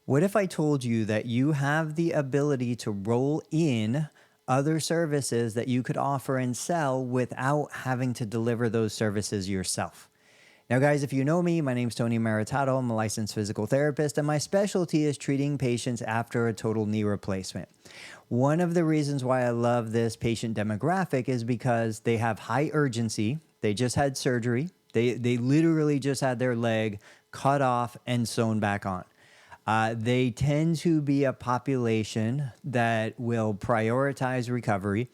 What if I told you that you have the ability to roll in other services that you could offer and sell without having to deliver those services yourself? Now, guys, if you know me, my name's Tony Maritato. I'm a licensed physical therapist, and my specialty is treating patients after a total knee replacement. One of the reasons why I love this patient demographic is because they have high urgency. They just had surgery. They literally just had their leg cut off and sewn back on. They tend to be a population that will prioritize recovery.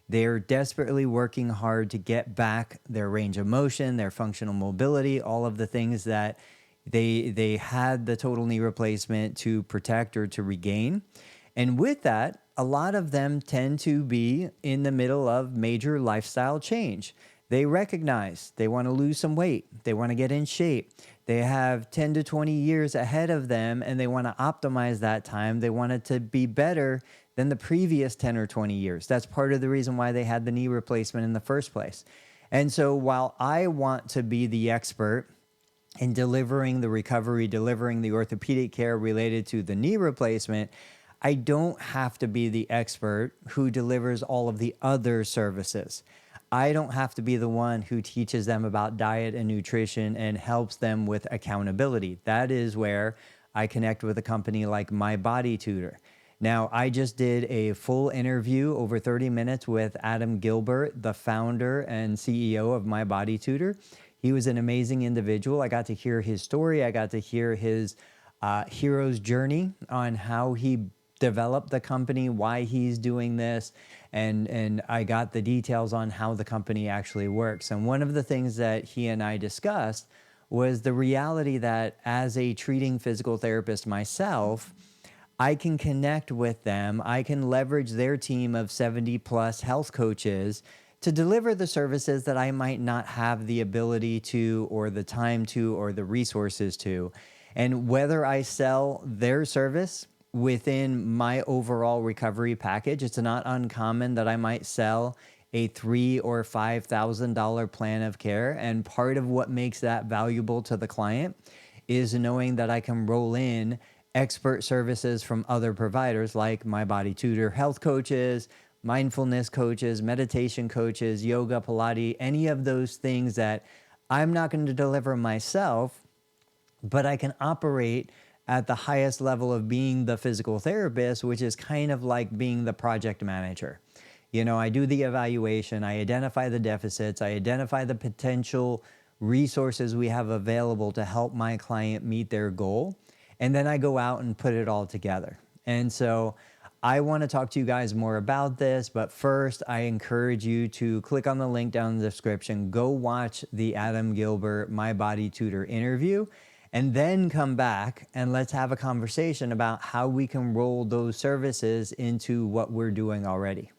They're desperately working hard to get back their range of motion, their functional mobility, all of the things that they had the total knee replacement to protect or to regain. And with that, a lot of them tend to be in the middle of major lifestyle change. They recognize they want to lose some weight. They want to get in shape. They have 10 to 20 years ahead of them, and they want to optimize that time. They want it to be better than the previous 10 or 20 years. That's part of the reason why they had the knee replacement in the first place. And so while I want to be the expert in delivering the recovery, delivering the orthopedic care related to the knee replacement, I don't have to be the expert who delivers all of the other services. I don't have to be the one who teaches them about diet and nutrition and helps them with accountability. That is where I connect with a company like My Body Tutor. Now, I just did a full interview over 30 minutes with Gilbert, the founder and CEO of My Body Tutor. He was an amazing individual. I got to hear his story. I got to hear his hero's journey on how he developed the company, why he's doing this, and I got the details on how the company actually works. And one of the things that he and I discussed was the reality that as a treating physical therapist myself, I can connect with them. I can leverage their team of 70 plus health coaches to deliver the services that I might not have the ability to, or the time to, or the resources to. And whether I sell their service within my overall recovery package, it's not uncommon that I might sell a $3,000 or $5,000 plan of care. And part of what makes that valuable to the client is knowing that I can roll in expert services from other providers like My Body Tutor health coaches, mindfulness coaches, meditation coaches, yoga, Pilates, any of those things that I'm not going to deliver myself, but I can operate at the highest level of being the physical therapist, which is kind of like being the project manager. You know, I do the evaluation, I identify the deficits, I identify the potential resources we have available to help my client meet their goal, and then I go out and put it all together. And so I want to talk to you guys more about this, but first I encourage you to click on the link down in the description, go watch the Gilbert My Body Tutor interview, and then come back and let's have a conversation about how we can roll those services into what we're doing already.